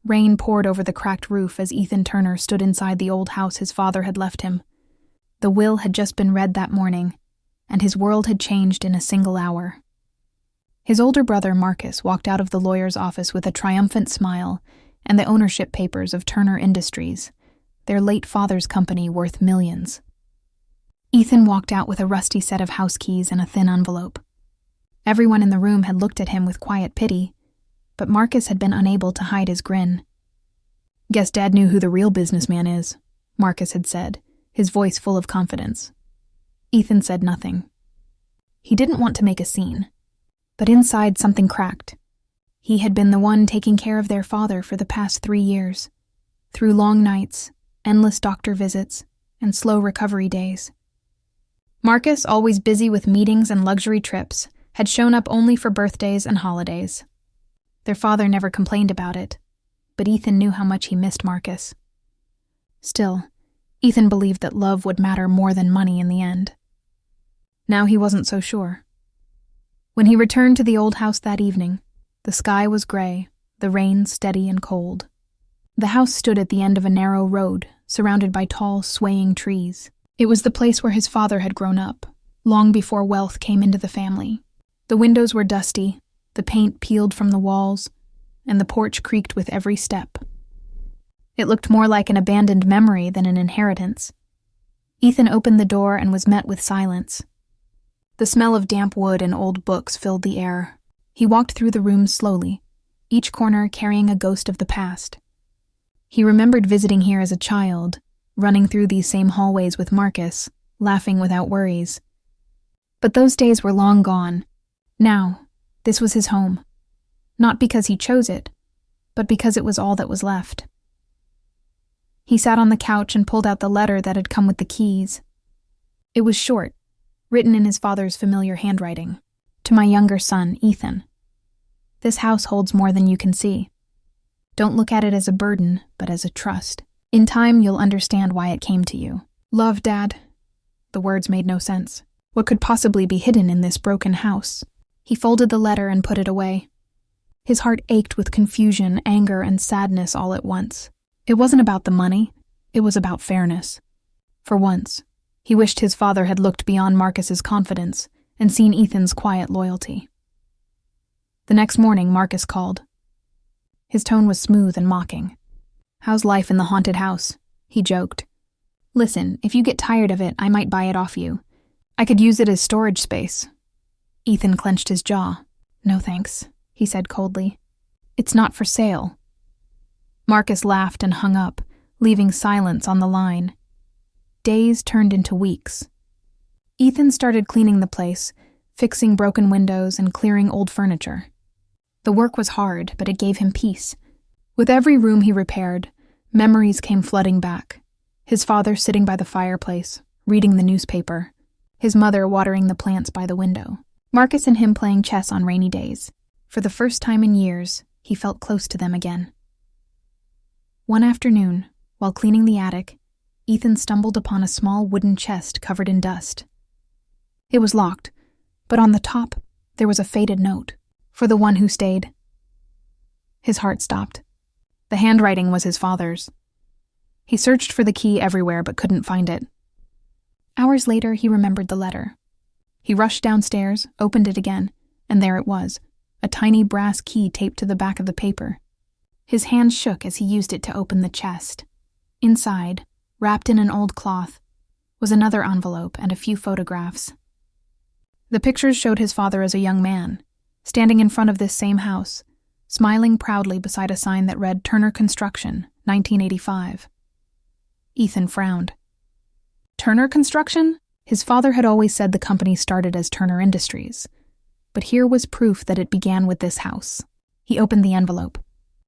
Rain poured over the cracked roof as Ethan Turner stood inside the old house his father had left him. The will had just been read that morning, and his world had changed in a single hour. His older brother, Marcus, walked out of the lawyer's office with a triumphant smile and the ownership papers of Turner Industries, their late father's company worth millions. Ethan walked out with a rusty set of house keys and a thin envelope. Everyone in the room had looked at him with quiet pity, but Marcus had been unable to hide his grin. "Guess Dad knew who the real businessman is," Marcus had said, his voice full of confidence. Ethan said nothing. He didn't want to make a scene, but inside something cracked. He had been the one taking care of their father for the past 3 years, through long nights, endless doctor visits, and slow recovery days. Marcus, always busy with meetings and luxury trips, had shown up only for birthdays and holidays. Their father never complained about it, but Ethan knew how much he missed Marcus. Still, Ethan believed that love would matter more than money in the end. Now he wasn't so sure. When he returned to the old house that evening, the sky was gray, the rain steady and cold. The house stood at the end of a narrow road, surrounded by tall, swaying trees. It was the place where his father had grown up, long before wealth came into the family. The windows were dusty, the paint peeled from the walls, and the porch creaked with every step. It looked more like an abandoned memory than an inheritance. Ethan opened the door and was met with silence. The smell of damp wood and old books filled the air. He walked through the rooms slowly, each corner carrying a ghost of the past. He remembered visiting here as a child, running through these same hallways with Marcus, laughing without worries. But those days were long gone. Now, this was his home. Not because he chose it, but because it was all that was left. He sat on the couch and pulled out the letter that had come with the keys. It was short, written in his father's familiar handwriting. "To my younger son, Ethan. This house holds more than you can see. Don't look at it as a burden, but as a trust. In time, you'll understand why it came to you. Love, Dad." The words made no sense. What could possibly be hidden in this broken house? He folded the letter and put it away. His heart ached with confusion, anger, and sadness all at once. It wasn't about the money. It was about fairness. For once, he wished his father had looked beyond Marcus's confidence and seen Ethan's quiet loyalty. The next morning, Marcus called. His tone was smooth and mocking. "How's life in the haunted house?" he joked. "Listen, if you get tired of it, I might buy it off you. I could use it as storage space." Ethan clenched his jaw. "No thanks," he said coldly. "It's not for sale." Marcus laughed and hung up, leaving silence on the line. Days turned into weeks. Ethan started cleaning the place, fixing broken windows and clearing old furniture. The work was hard, but it gave him peace. With every room he repaired, memories came flooding back. His father sitting by the fireplace, reading the newspaper. His mother watering the plants by the window. Marcus and him playing chess on rainy days. For the first time in years, he felt close to them again. One afternoon, while cleaning the attic, Ethan stumbled upon a small wooden chest covered in dust. It was locked, but on the top, there was a faded note, "For the one who stayed." His heart stopped. The handwriting was his father's. He searched for the key everywhere but couldn't find it. Hours later, he remembered the letter. He rushed downstairs, opened it again, and there it was, a tiny brass key taped to the back of the paper. His hand shook as he used it to open the chest. Inside, wrapped in an old cloth, was another envelope and a few photographs. The pictures showed his father as a young man, standing in front of this same house, smiling proudly beside a sign that read Turner Construction, 1985. Ethan frowned. Turner Construction? His father had always said the company started as Turner Industries, but here was proof that it began with this house. He opened the envelope.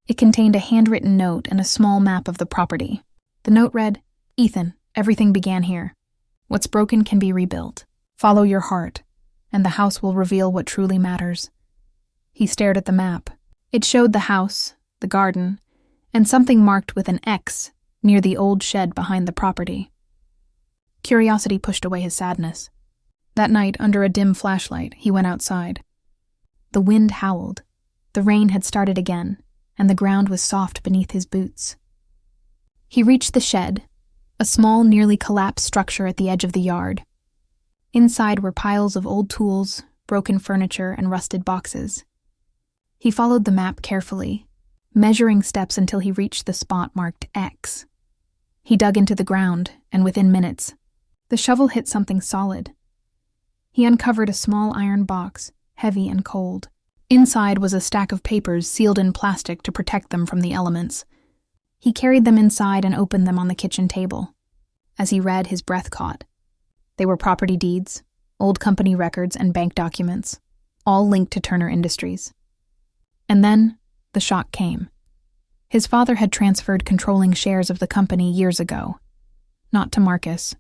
It contained a handwritten note and a small map of the property. The note read, "Ethan, everything began here. What's broken can be rebuilt. Follow your heart, and the house will reveal what truly matters." He stared at the map. It showed the house, the garden, and something marked with an X near the old shed behind the property. Curiosity pushed away his sadness. That night, under a dim flashlight, he went outside. The wind howled. The rain had started again, and the ground was soft beneath his boots. He reached the shed, a small, nearly collapsed structure at the edge of the yard. Inside were piles of old tools, broken furniture, and rusted boxes. He followed the map carefully, measuring steps until he reached the spot marked X. He dug into the ground, and within minutes, the shovel hit something solid. He uncovered a small iron box, heavy and cold. Inside was a stack of papers sealed in plastic to protect them from the elements. He carried them inside and opened them on the kitchen table. As he read, his breath caught. They were property deeds, old company records, and bank documents, all linked to Turner Industries. And then, the shock came. His father had transferred controlling shares of the company years ago. Not to Marcus,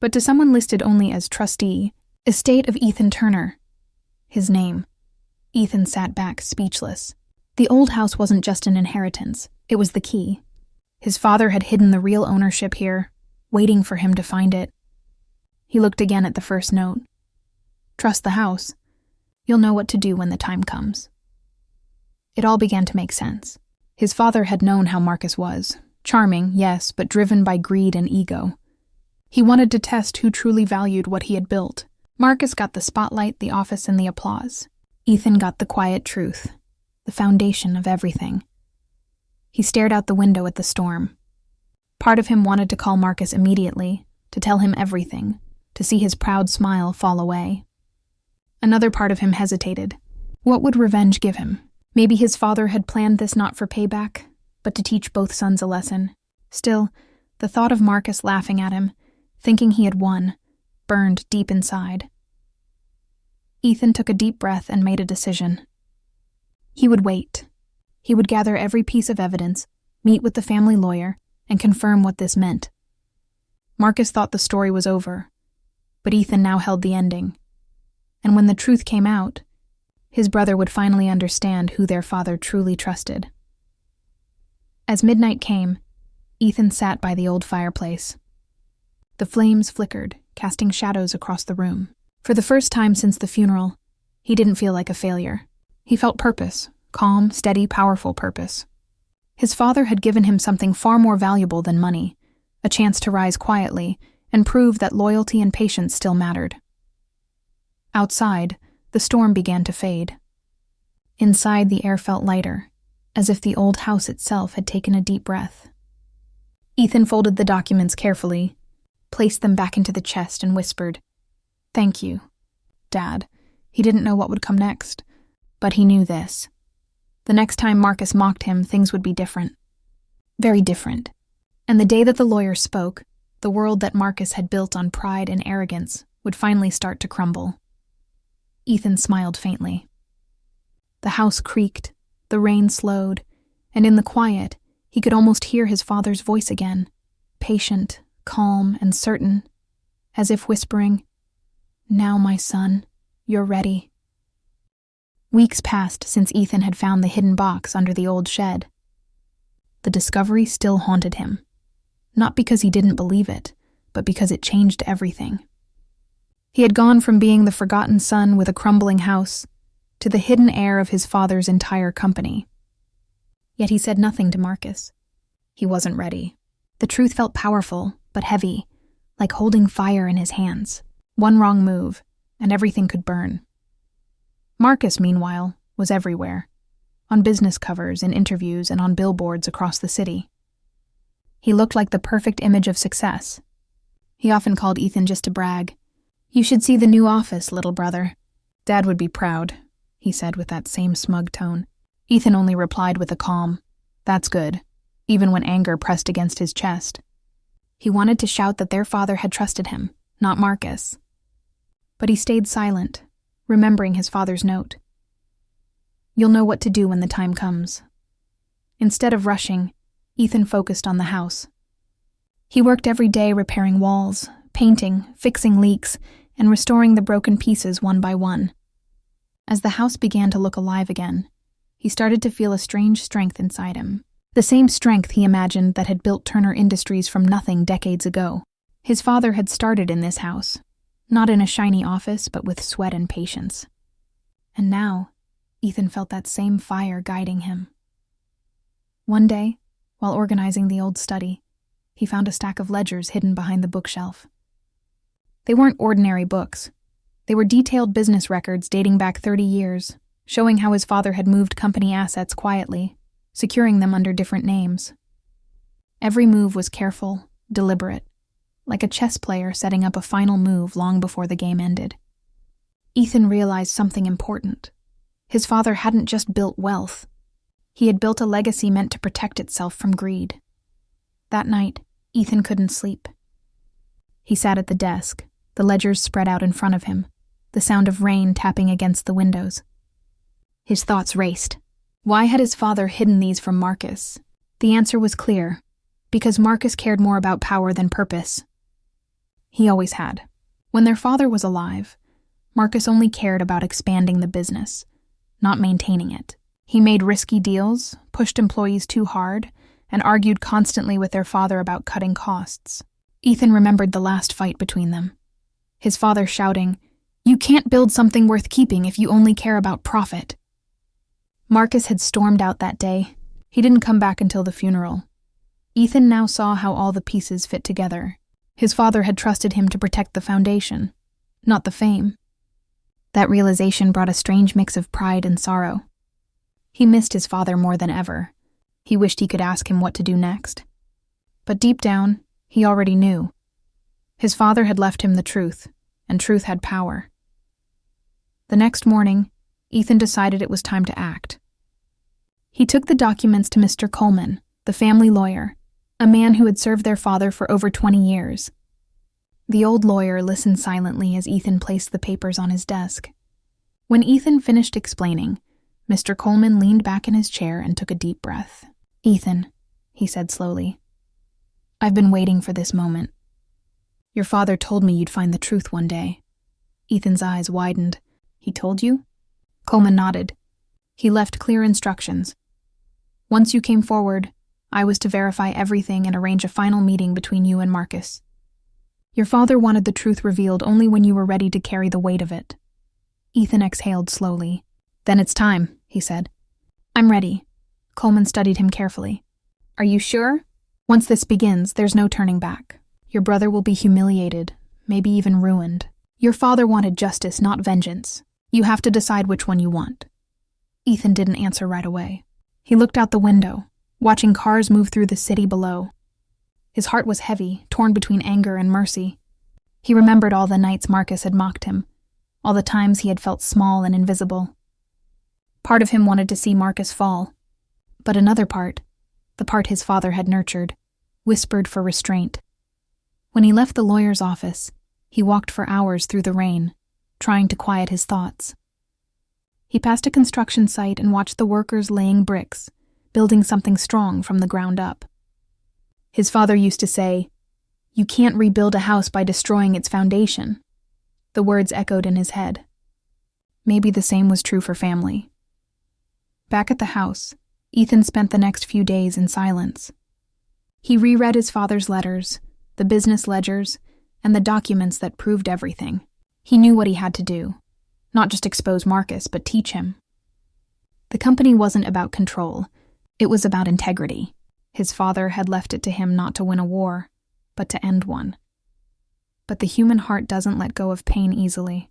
but to someone listed only as trustee, estate of Ethan Turner. His name. Ethan sat back, speechless. The old house wasn't just an inheritance, it was the key. His father had hidden the real ownership here, waiting for him to find it. He looked again at the first note. Trust the house. You'll know what to do when the time comes. It all began to make sense. His father had known how Marcus was. Charming, yes, but driven by greed and ego. He wanted to test who truly valued what he had built. Marcus got the spotlight, the office, and the applause. Ethan got the quiet truth, the foundation of everything. He stared out the window at the storm. Part of him wanted to call Marcus immediately, to tell him everything, to see his proud smile fall away. Another part of him hesitated. What would revenge give him? Maybe his father had planned this not for payback, but to teach both sons a lesson. Still, the thought of Marcus laughing at him, thinking he had won, burned deep inside. Ethan took a deep breath and made a decision. He would wait. He would gather every piece of evidence, meet with the family lawyer, and confirm what this meant. Marcus thought the story was over, but Ethan now held the ending. And when the truth came out, his brother would finally understand who their father truly trusted. As midnight came, Ethan sat by the old fireplace. The flames flickered, casting shadows across the room. For the first time since the funeral, he didn't feel like a failure. He felt purpose, calm, steady, powerful purpose. His father had given him something far more valuable than money, a chance to rise quietly and prove that loyalty and patience still mattered. Outside, the storm began to fade. Inside, the air felt lighter, as if the old house itself had taken a deep breath. Ethan folded the documents carefully, placed them back into the chest, and whispered, "Thank you, Dad." He didn't know what would come next, but he knew this. The next time Marcus mocked him, things would be different. Very different. And the day that the lawyer spoke, the world that Marcus had built on pride and arrogance would finally start to crumble. Ethan smiled faintly. The house creaked, the rain slowed, and in the quiet, he could almost hear his father's voice again, patient, calm, and certain, as if whispering, "Now, my son, you're ready." Weeks passed since Ethan had found the hidden box under the old shed. The discovery still haunted him, not because he didn't believe it, but because it changed everything. He had gone from being the forgotten son with a crumbling house to the hidden heir of his father's entire company. Yet he said nothing to Marcus. He wasn't ready. The truth felt powerful, but heavy, like holding fire in his hands. One wrong move, and everything could burn. Marcus, meanwhile, was everywhere, on business covers, in interviews, and on billboards across the city. He looked like the perfect image of success. He often called Ethan just to brag. "You should see the new office, little brother." "Dad would be proud," he said with that same smug tone. Ethan only replied with a calm, "That's good," even when anger pressed against his chest. He wanted to shout that their father had trusted him, not Marcus. But he stayed silent, remembering his father's note. "You'll know what to do when the time comes." Instead of rushing, Ethan focused on the house. He worked every day repairing walls, painting, fixing leaks, and restoring the broken pieces one by one. As the house began to look alive again, he started to feel a strange strength inside him. The same strength he imagined that had built Turner Industries from nothing decades ago. His father had started in this house, not in a shiny office, but with sweat and patience. And now, Ethan felt that same fire guiding him. One day, while organizing the old study, he found a stack of ledgers hidden behind the bookshelf. They weren't ordinary books. They were detailed business records dating back 30 years, showing how his father had moved company assets quietly, securing them under different names. Every move was careful, deliberate, like a chess player setting up a final move long before the game ended. Ethan realized something important. His father hadn't just built wealth. He had built a legacy meant to protect itself from greed. That night, Ethan couldn't sleep. He sat at the desk, the ledgers spread out in front of him, the sound of rain tapping against the windows. His thoughts raced. Why had his father hidden these from Marcus? The answer was clear. Because Marcus cared more about power than purpose. He always had. When their father was alive, Marcus only cared about expanding the business, not maintaining it. He made risky deals, pushed employees too hard, and argued constantly with their father about cutting costs. Ethan remembered the last fight between them. His father shouting, "You can't build something worth keeping if you only care about profit." Marcus had stormed out that day. He didn't come back until the funeral. Ethan now saw how all the pieces fit together. His father had trusted him to protect the foundation, not the fame. That realization brought a strange mix of pride and sorrow. He missed his father more than ever. He wished he could ask him what to do next. But deep down, he already knew. His father had left him the truth, and truth had power. The next morning, Ethan decided it was time to act. He took the documents to Mr. Coleman, the family lawyer, a man who had served their father for over 20 years. The old lawyer listened silently as Ethan placed the papers on his desk. When Ethan finished explaining, Mr. Coleman leaned back in his chair and took a deep breath. "Ethan," he said slowly, "I've been waiting for this moment. Your father told me you'd find the truth one day." Ethan's eyes widened. "He told you?" Coleman nodded. "He left clear instructions. Once you came forward, I was to verify everything and arrange a final meeting between you and Marcus. Your father wanted the truth revealed only when you were ready to carry the weight of it." Ethan exhaled slowly. "Then it's time," he said. "I'm ready." Coleman studied him carefully. "Are you sure? Once this begins, there's no turning back. Your brother will be humiliated, maybe even ruined. Your father wanted justice, not vengeance. You have to decide which one you want." Ethan didn't answer right away. He looked out the window, watching cars move through the city below. His heart was heavy, torn between anger and mercy. He remembered all the nights Marcus had mocked him, all the times he had felt small and invisible. Part of him wanted to see Marcus fall, but another part, the part his father had nurtured, whispered for restraint. When he left the lawyer's office, he walked for hours through the rain, trying to quiet his thoughts. He passed a construction site and watched the workers laying bricks, building something strong from the ground up. His father used to say, "You can't rebuild a house by destroying its foundation." The words echoed in his head. Maybe the same was true for family. Back at the house, Ethan spent the next few days in silence. He reread his father's letters, the business ledgers, and the documents that proved everything. He knew what he had to do. Not just expose Marcus, but teach him. The company wasn't about control. It was about integrity. His father had left it to him not to win a war, but to end one. But the human heart doesn't let go of pain easily.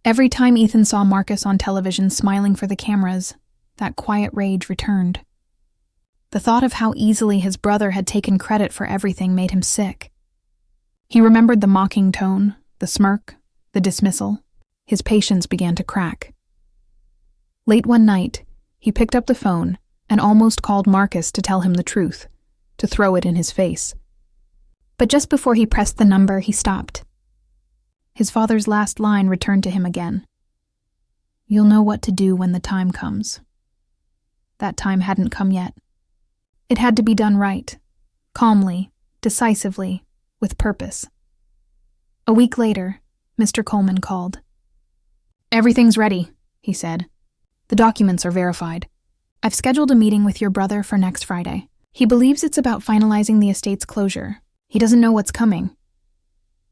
Every time Ethan saw Marcus on television smiling for the cameras, that quiet rage returned. The thought of how easily his brother had taken credit for everything made him sick. He remembered the mocking tone, the smirk, the dismissal. His patience began to crack. Late one night, he picked up the phone and almost called Marcus to tell him the truth, to throw it in his face. But just before he pressed the number, he stopped. His father's last line returned to him again. "You'll know what to do when the time comes." That time hadn't come yet. It had to be done right, calmly, decisively, with purpose. A week later, Mr. Coleman called. "Everything's ready," he said. "The documents are verified. I've scheduled a meeting with your brother for next Friday. He believes it's about finalizing the estate's closure. He doesn't know what's coming."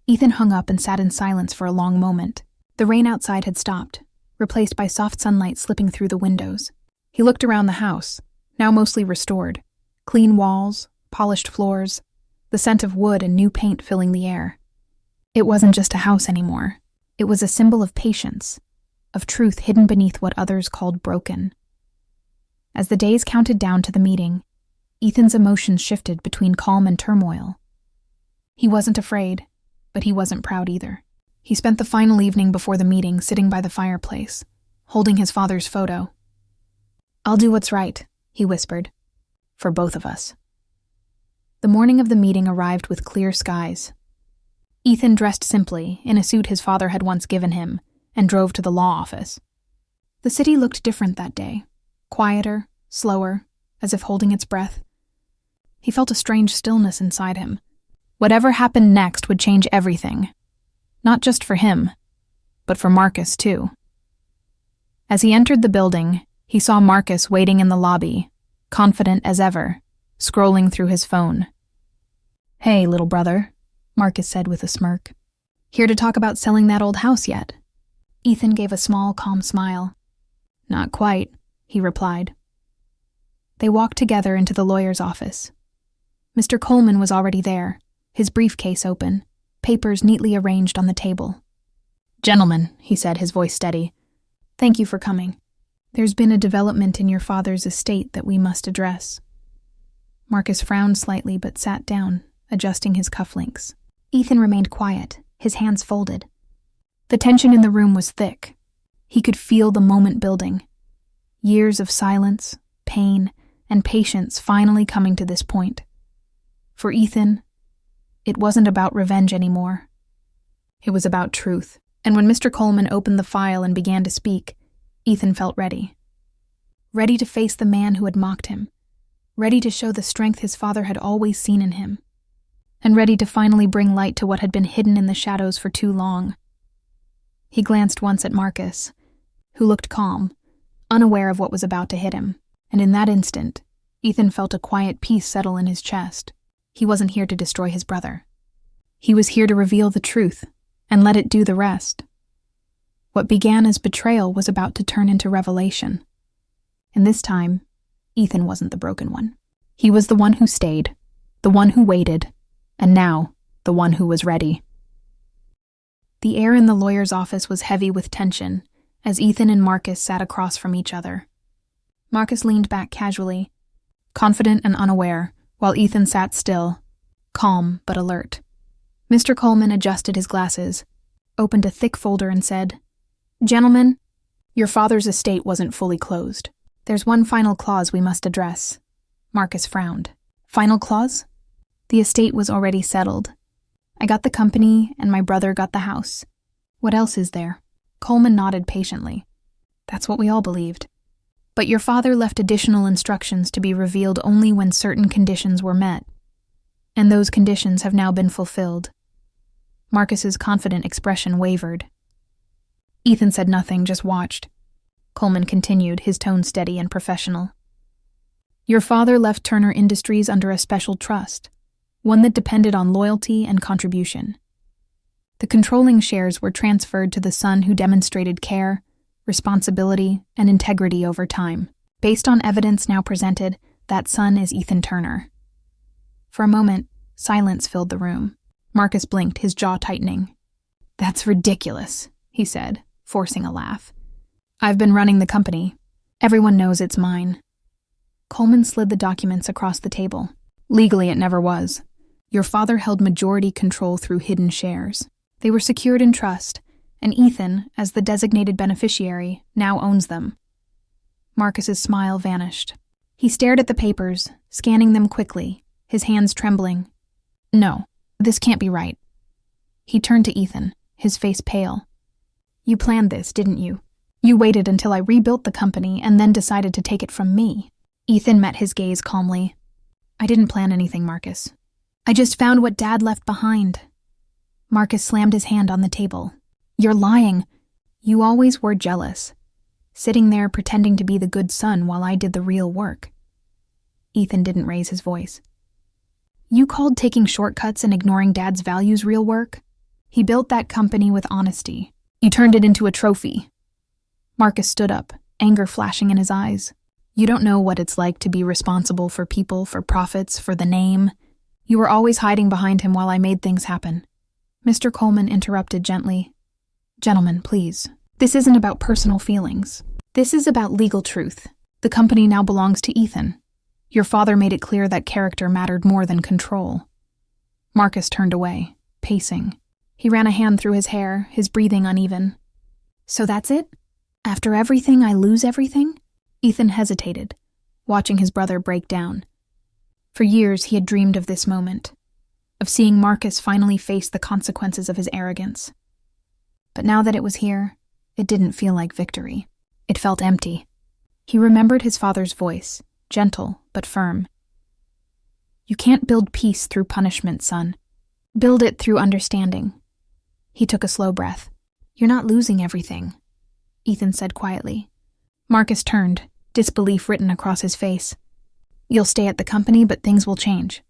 Ethan hung up and sat in silence for a long moment. The rain outside had stopped, replaced by soft sunlight slipping through the windows. He looked around the house, now mostly restored. Clean walls, polished floors, the scent of wood and new paint filling the air. It wasn't just a house anymore. It was a symbol of patience, of truth hidden beneath what others called broken. As the days counted down to the meeting, Ethan's emotions shifted between calm and turmoil. He wasn't afraid, but he wasn't proud either. He spent the final evening before the meeting sitting by the fireplace, holding his father's photo. "I'll do what's right," he whispered, "for both of us." The morning of the meeting arrived with clear skies. Ethan dressed simply, in a suit his father had once given him, and drove to the law office. The city looked different that day, quieter, slower, as if holding its breath. He felt a strange stillness inside him. Whatever happened next would change everything. Not just for him, but for Marcus too. As he entered the building, he saw Marcus waiting in the lobby, confident as ever, scrolling through his phone. "Hey, little brother," Marcus said with a smirk. "Here to talk about selling that old house yet?" Ethan gave a small, calm smile. "Not quite," he replied. They walked together into the lawyer's office. Mr. Coleman was already there, his briefcase open, papers neatly arranged on the table. "Gentlemen," he said, his voice steady, "thank you for coming. There's been a development in your father's estate that we must address." Marcus frowned slightly but sat down, adjusting his cufflinks. Ethan remained quiet, his hands folded. The tension in the room was thick. He could feel the moment building. Years of silence, pain, and patience finally coming to this point. For Ethan, it wasn't about revenge anymore. It was about truth, and when Mr. Coleman opened the file and began to speak, Ethan felt ready. Ready to face the man who had mocked him, ready to show the strength his father had always seen in him, and ready to finally bring light to what had been hidden in the shadows for too long. He glanced once at Marcus, who looked calm, unaware of what was about to hit him, and in that instant, Ethan felt a quiet peace settle in his chest. He wasn't here to destroy his brother. He was here to reveal the truth and let it do the rest. What began as betrayal was about to turn into revelation. And this time, Ethan wasn't the broken one. He was the one who stayed, the one who waited, and now, the one who was ready. The air in the lawyer's office was heavy with tension as Ethan and Marcus sat across from each other. Marcus leaned back casually, confident and unaware, while Ethan sat still, calm but alert. Mr. Coleman adjusted his glasses, opened a thick folder and said, "Gentlemen, your father's estate wasn't fully closed. There's one final clause we must address." Marcus frowned. "Final clause?" "The estate was already settled. I got the company and my brother got the house. What else is there?" Coleman nodded patiently. "That's what we all believed. But your father left additional instructions to be revealed only when certain conditions were met. And those conditions have now been fulfilled." Marcus's confident expression wavered. Ethan said nothing, just watched. Coleman continued, his tone steady and professional. "Your father left Turner Industries under a special trust, one that depended on loyalty and contribution. The controlling shares were transferred to the son who demonstrated care, responsibility, and integrity over time. Based on evidence now presented, that son is Ethan Turner." For a moment, silence filled the room. Marcus blinked, his jaw tightening. "That's ridiculous," he said, forcing a laugh. "I've been running the company. Everyone knows it's mine." Coleman slid the documents across the table. "Legally, it never was. Your father held majority control through hidden shares. They were secured in trust, and Ethan, as the designated beneficiary, now owns them." Marcus's smile vanished. He stared at the papers, scanning them quickly, his hands trembling. "No, this can't be right." He turned to Ethan, his face pale. "You planned this, didn't you? You waited until I rebuilt the company and then decided to take it from me." Ethan met his gaze calmly. "I didn't plan anything, Marcus. I just found what Dad left behind." Marcus slammed his hand on the table. "You're lying. You always were jealous, sitting there pretending to be the good son while I did the real work." Ethan didn't raise his voice. "You called taking shortcuts and ignoring Dad's values real work? He built that company with honesty. You turned it into a trophy." Marcus stood up, anger flashing in his eyes. You don't know what it's like to be responsible for people, for profits, for the name. You were always hiding behind him while I made things happen." Mr. Coleman interrupted gently. "Gentlemen, please. This isn't about personal feelings. This is about legal truth. The company now belongs to Ethan. Your father made it clear that character mattered more than control." Marcus turned away, pacing. He ran a hand through his hair, his breathing uneven. "So that's it? After everything, I lose everything?" Ethan hesitated, watching his brother break down. For years, he had dreamed of this moment, of seeing Marcus finally face the consequences of his arrogance. But now that it was here, it didn't feel like victory. It felt empty. He remembered his father's voice, gentle but firm. "You can't build peace through punishment, son. Build it through understanding." He took a slow breath. "You're not losing everything," Ethan said quietly. Marcus turned, disbelief written across his face. "You'll stay at the company, but things will change.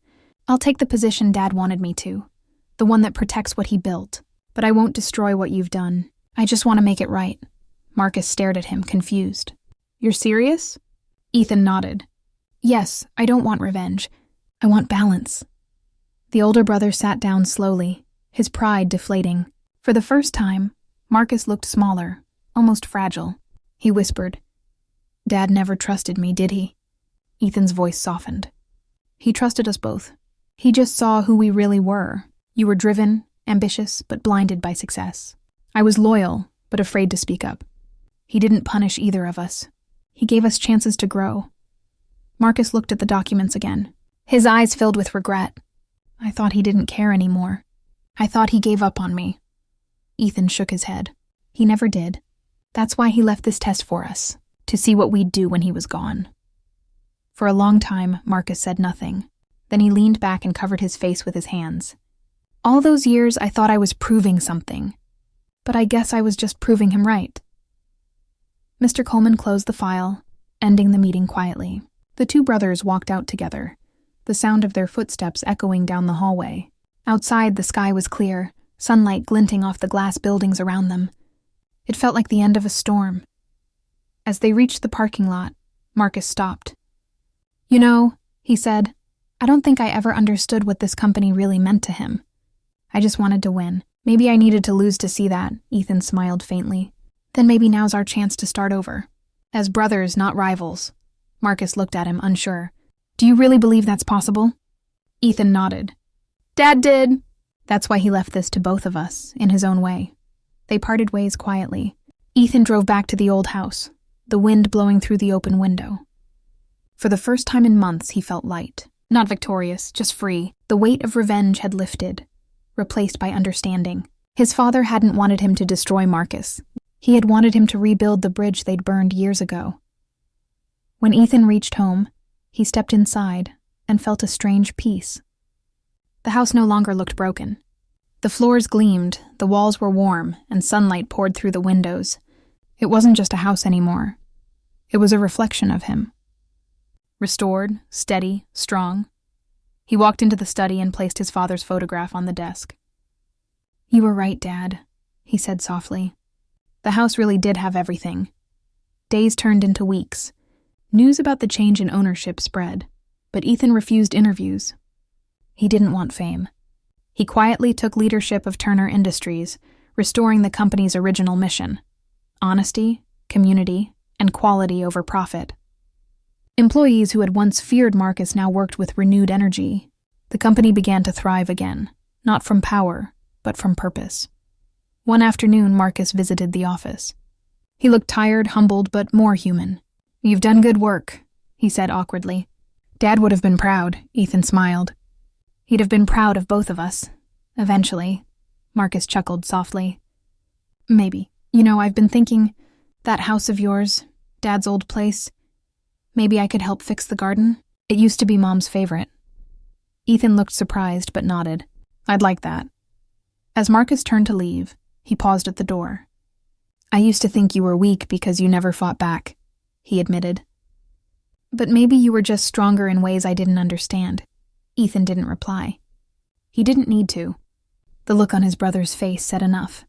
I'll take the position Dad wanted me to, the one that protects what he built, but I won't destroy what you've done. I just want to make it right." Marcus stared at him, confused. "You're serious?" Ethan nodded. "Yes, I don't want revenge. I want balance." The older brother sat down slowly, his pride deflating. For the first time, Marcus looked smaller, almost fragile. He whispered, "Dad never trusted me, did he?" Ethan's voice softened. "He trusted us both. He just saw who we really were. You were driven, ambitious, but blinded by success. I was loyal, but afraid to speak up. He didn't punish either of us. He gave us chances to grow." Marcus looked at the documents again, his eyes filled with regret. "I thought he didn't care anymore. I thought he gave up on me." Ethan shook his head. "He never did. That's why he left this test for us, to see what we'd do when he was gone." For a long time, Marcus said nothing. Then he leaned back and covered his face with his hands. "All those years I thought I was proving something, but I guess I was just proving him right." Mr. Coleman closed the file, ending the meeting quietly. The two brothers walked out together, the sound of their footsteps echoing down the hallway. Outside, the sky was clear, sunlight glinting off the glass buildings around them. It felt like the end of a storm. As they reached the parking lot, Marcus stopped. "You know," he said, "I don't think I ever understood what this company really meant to him. I just wanted to win. Maybe I needed to lose to see that," Ethan smiled faintly. "Then maybe now's our chance to start over. As brothers, not rivals." Marcus looked at him, unsure. "Do you really believe that's possible?" Ethan nodded. "Dad did." That's why he left this to both of us, in his own way. They parted ways quietly. Ethan drove back to the old house, the wind blowing through the open window. For the first time in months, he felt light. Not victorious, just free. The weight of revenge had lifted, replaced by understanding. His father hadn't wanted him to destroy Marcus. He had wanted him to rebuild the bridge they'd burned years ago. When Ethan reached home, he stepped inside and felt a strange peace. The house no longer looked broken. The floors gleamed, the walls were warm, and sunlight poured through the windows. It wasn't just a house anymore. It was a reflection of him. Restored, steady, strong. He walked into the study and placed his father's photograph on the desk. "You were right, Dad," he said softly. The house really did have everything. Days turned into weeks. News about the change in ownership spread, but Ethan refused interviews. He didn't want fame. He quietly took leadership of Turner Industries, restoring the company's original mission: honesty, community, and quality over profit. Employees who had once feared Marcus now worked with renewed energy. The company began to thrive again, not from power, but from purpose. One afternoon, Marcus visited the office. He looked tired, humbled, but more human. "You've done good work," he said awkwardly. "Dad would have been proud," Ethan smiled. "He'd have been proud of both of us. Eventually." Marcus chuckled softly. "Maybe. You know, I've been thinking, that house of yours, Dad's old place, maybe I could help fix the garden. It used to be Mom's favorite." Ethan looked surprised but nodded. "I'd like that." As Marcus turned to leave, he paused at the door. "I used to think you were weak because you never fought back," he admitted. "But maybe you were just stronger in ways I didn't understand." Ethan didn't reply. He didn't need to. The look on his brother's face said enough.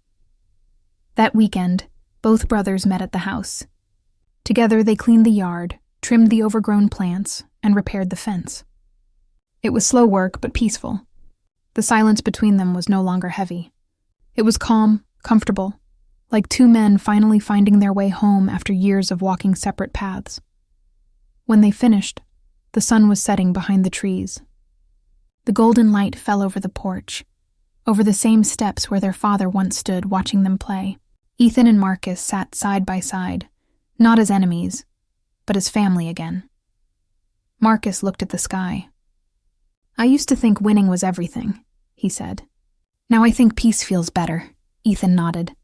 That weekend, both brothers met at the house. Together they cleaned the yard, trimmed the overgrown plants, and repaired the fence. It was slow work, but peaceful. The silence between them was no longer heavy. It was calm, comfortable, like two men finally finding their way home after years of walking separate paths. When they finished, the sun was setting behind the trees. The golden light fell over the porch, over the same steps where their father once stood watching them play. Ethan and Marcus sat side by side, not as enemies, but as family again. Marcus looked at the sky. "I used to think winning was everything," he said. "Now I think peace feels better," Ethan nodded.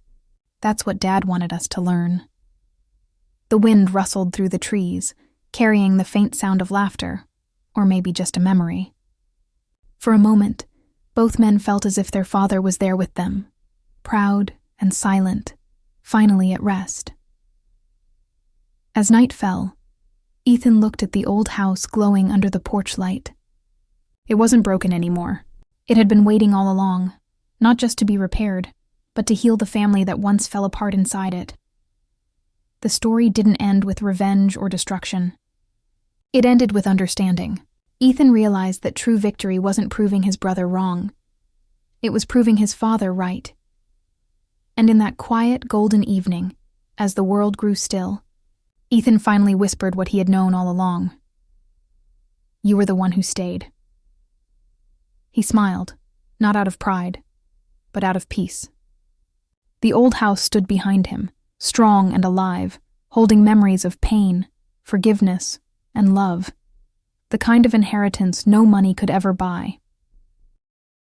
"That's what Dad wanted us to learn." The wind rustled through the trees, carrying the faint sound of laughter, or maybe just a memory. For a moment, both men felt as if their father was there with them, proud and silent, finally at rest. As night fell, Ethan looked at the old house glowing under the porch light. It wasn't broken anymore. It had been waiting all along, not just to be repaired, but to heal the family that once fell apart inside it. The story didn't end with revenge or destruction. It ended with understanding. Ethan realized that true victory wasn't proving his brother wrong. It was proving his father right. And in that quiet, golden evening, as the world grew still, Ethan finally whispered what he had known all along. "You were the one who stayed." He smiled, not out of pride, but out of peace. The old house stood behind him, strong and alive, holding memories of pain, forgiveness, and love, the kind of inheritance no money could ever buy.